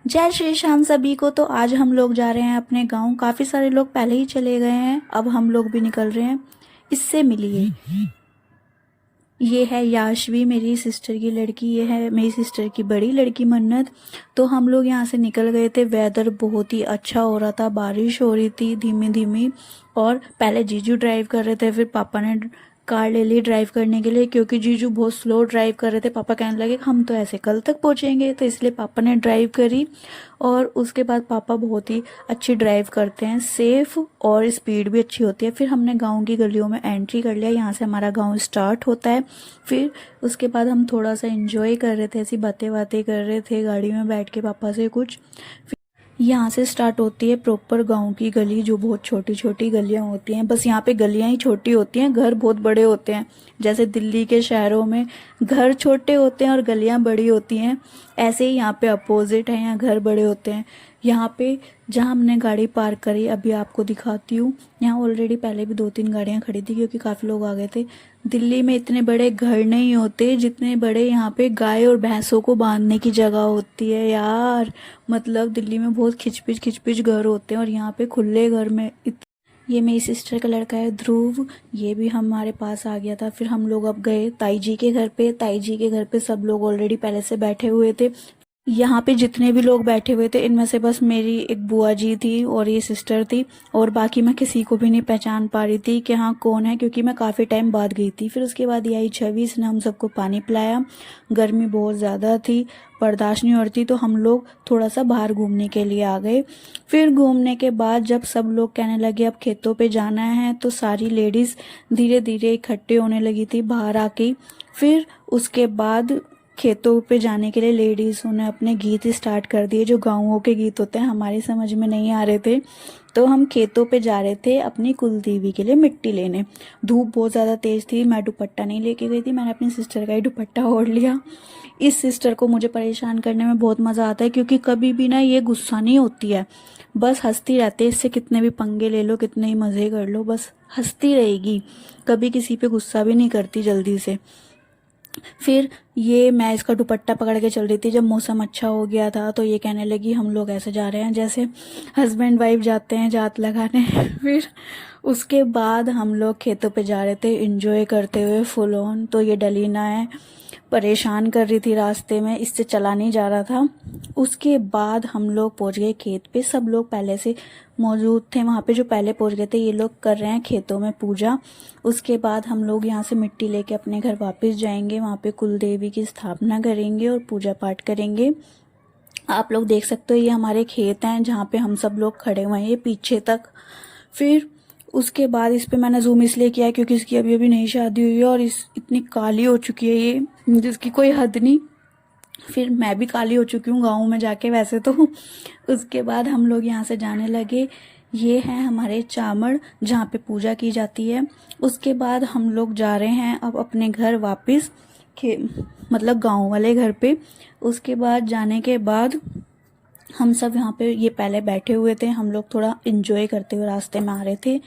जय श्री श्याम सभी को। तो आज हम लोग जा रहे हैं अपने गांव। काफी सारे लोग पहले ही चले गए हैं, अब हम लोग भी निकल रहे हैं। इससे मिलिए, ये है याशवी, मेरी सिस्टर की लड़की। ये है मेरी सिस्टर की बड़ी लड़की मन्नत। तो हम लोग यहाँ से निकल गए थे। वेदर बहुत ही अच्छा हो रहा था, बारिश हो रही थी धीमी धीमी। और पहले जीजू ड्राइव कर रहे थे, फिर पापा ने कार ले ली ड्राइव करने के लिए, क्योंकि जीजू बहुत स्लो ड्राइव कर रहे थे। पापा कहने लगे हम तो ऐसे कल तक पहुंचेंगे, तो इसलिए पापा ने ड्राइव करी। और उसके बाद पापा बहुत ही अच्छी ड्राइव करते हैं, सेफ और स्पीड भी अच्छी होती है। फिर हमने गांव की गलियों में एंट्री कर लिया, यहाँ से हमारा गांव स्टार्ट होता है। फिर उसके बाद हम थोड़ा सा एंजॉय कर रहे थे, ऐसी बातें बातें कर रहे थे गाड़ी में बैठ के पापा से कुछ। यहाँ से स्टार्ट होती है प्रॉपर गांव की गली, जो बहुत छोटी छोटी गलियां होती हैं। बस यहाँ पे गलियां ही छोटी होती हैं, घर बहुत बड़े होते हैं। जैसे दिल्ली के शहरों में घर छोटे होते हैं और गलियां बड़ी होती हैं, ऐसे ही यहाँ पे अपोजिट है, यहाँ घर बड़े होते हैं। यहाँ पे जहाँ हमने गाड़ी पार्क करी अभी आपको दिखाती हूँ। यहाँ ऑलरेडी पहले भी 2-3 गाड़ियाँ खड़ी थी, क्योंकि काफ़ी लोग आ गए थे। दिल्ली में इतने बड़े घर नहीं होते जितने बड़े यहाँ पे गाय और भैंसों को बांधने की जगह होती है यार। मतलब दिल्ली में बहुत खिचपिच खिचपिच घर होते हैं, और यहाँ पे खुले घर में ये मेरी सिस्टर का लड़का है ध्रुव, ये भी हमारे पास आ गया था। फिर हम लोग अब गए ताई जी के घर पे। ताई जी के घर पे सब लोग ऑलरेडी पहले से बैठे हुए थे। यहाँ पे जितने भी लोग बैठे हुए थे, इनमें से बस मेरी एक बुआ जी थी और ये सिस्टर थी, और बाकी मैं किसी को भी नहीं पहचान पा रही थी कि हाँ कौन है, क्योंकि मैं काफ़ी टाइम बाद गई थी। फिर उसके बाद ये आई छवि, इसने हम सबको पानी पिलाया। गर्मी बहुत ज़्यादा थी, बर्दाश्त नहीं हो रही थी, तो हम लोग थोड़ा सा बाहर घूमने के लिए आ गए। फिर घूमने के बाद जब सब लोग कहने लगे अब खेतों पे जाना है, तो सारी लेडीज़ धीरे धीरे इकट्ठे होने लगी थी बाहर आके। फिर उसके बाद खेतों पे जाने के लिए लेडीज़ों ने अपने गीत स्टार्ट कर दिए, जो गाँवों के गीत होते हैं, हमारी समझ में नहीं आ रहे थे। तो हम खेतों पे जा रहे थे अपनी कुलदेवी के लिए मिट्टी लेने। धूप बहुत ज़्यादा तेज़ थी, मैं दुपट्टा नहीं लेके गई थी, मैंने अपनी सिस्टर का ही दुपट्टा ओढ़ लिया। इस सिस्टर को मुझे परेशान करने में बहुत मज़ा आता है, क्योंकि कभी भी ना ये गुस्सा नहीं होती है, बस हंसती रहती है। इससे कितने भी पंगे ले लो, कितने ही मज़े कर लो, बस हंसती रहेगी, कभी किसी पे गुस्सा भी नहीं करती जल्दी से। फिर ये मैं इसका दुपट्टा पकड़ के चल रही थी। जब मौसम अच्छा हो गया था, तो ये कहने लगी हम लोग ऐसे जा रहे हैं जैसे हस्बैंड वाइफ जाते हैं जात लगाने। फिर उसके बाद हम लोग खेतों पे जा रहे थे एंजॉय करते हुए फुल ऑन। तो ये डलीना है, परेशान कर रही थी रास्ते में, इससे चला नहीं जा रहा था। उसके बाद हम लोग पहुंच गए खेत पे। सब लोग पहले से मौजूद थे वहाँ पे, जो पहले पहुंच गए थे। ये लोग कर रहे हैं खेतों में पूजा। उसके बाद हम लोग यहाँ से मिट्टी लेके अपने घर वापस जाएंगे, वहाँ पे कुल देवी की स्थापना करेंगे और पूजा पाठ करेंगे। आप लोग देख सकते हो ये हमारे खेत हैं जहाँ पे हम सब लोग खड़े हुए हैं, ये पीछे तक। फिर उसके बाद इस पे मैंने जूम इसलिए किया क्योंकि इसकी अभी अभी नई शादी हुई है, और इस इतनी काली हो चुकी है ये, जिसकी कोई हद नहीं। फिर मैं भी काली हो चुकी हूँ गाँव में जाके वैसे तो। उसके बाद हम लोग यहाँ से जाने लगे। ये हैं हमारे चामड़, जहाँ पे पूजा की जाती है। उसके बाद हम लोग जा रहे हैं अब अपने घर वापस, मतलब गांव वाले घर पे। उसके बाद जाने के बाद हम सब यहाँ पे ये पहले बैठे हुए थे, हम लोग थोड़ा एंजॉय करते हुए रास्ते में आ रहे थे।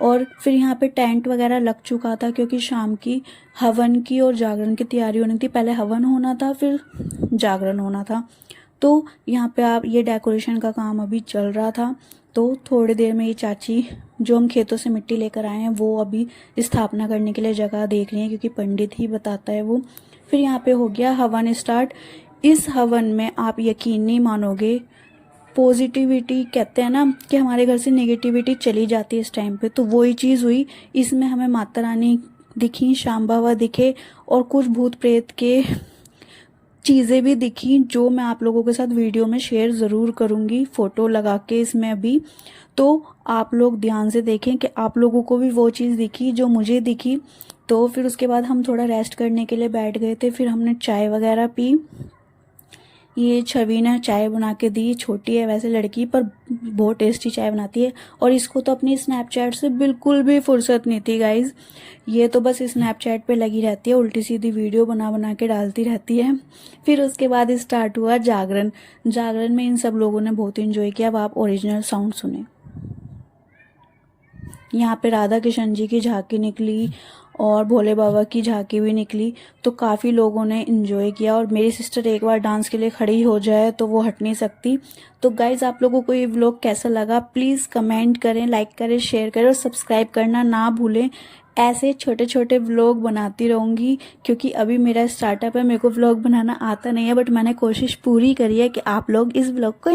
और फिर यहाँ पे टेंट वगैरह लग चुका था, क्योंकि शाम की हवन की और जागरण की तैयारी होनी थी। पहले हवन होना था, फिर जागरण होना था। तो यहाँ पे आप ये डेकोरेशन का काम अभी चल रहा था। तो थोड़ी देर में ये चाची, जो हम खेतों से मिट्टी लेकर आए हैं, वो अभी स्थापना करने के लिए जगह देख रही हैं, क्योंकि पंडित ही बताता है वो। फिर यहाँ पे हो गया हवन स्टार्ट। इस हवन में आप यकीन नहीं मानोगे, पॉजिटिविटी कहते हैं ना कि हमारे घर से नेगेटिविटी चली जाती है इस टाइम पे, तो वही चीज़ हुई। इसमें हमें माता रानी दिखी, श्याम बाबा दिखे, और कुछ भूत प्रेत के चीज़ें भी दिखी, जो मैं आप लोगों के साथ वीडियो में शेयर ज़रूर करूँगी फ़ोटो लगा के इसमें अभी। तो आप लोग ध्यान से देखें कि आप लोगों को भी वो चीज़ दिखी जो मुझे दिखी। तो फिर उसके बाद हम थोड़ा रेस्ट करने के लिए बैठ गए थे। फिर हमने चाय वगैरह पी। ये छवि ने चाय बना के दी, छोटी है वैसे लड़की, पर बहुत टेस्टी चाय बनाती है। और इसको तो अपनी स्नैपचैट से बिल्कुल भी फुर्सत नहीं थी गाइज, ये तो बस स्नैपचैट पे लगी रहती है, उल्टी सीधी वीडियो बना बना के डालती रहती है। फिर उसके बाद स्टार्ट हुआ जागरण। जागरण में इन सब लोगों ने बहुत इंजॉय किया। अब आप ओरिजिनल साउंड सुने। यहाँ पे राधा किशन जी की झांकी निकली, और भोले बाबा की झांकी भी निकली, तो काफ़ी लोगों ने एंजॉय किया। और मेरी सिस्टर एक बार डांस के लिए खड़ी हो जाए तो वो हट नहीं सकती। तो गाइज़, आप लोगों को ये व्लॉग कैसा लगा प्लीज़ कमेंट करें, लाइक करें, शेयर करें और सब्सक्राइब करना ना भूलें। ऐसे छोटे छोटे व्लॉग बनाती रहूँगी, क्योंकि अभी मेरा स्टार्टअप है, मेरे को व्लॉग बनाना आता नहीं है, बट मैंने कोशिश पूरी करी है कि आप लोग इस व्लॉग को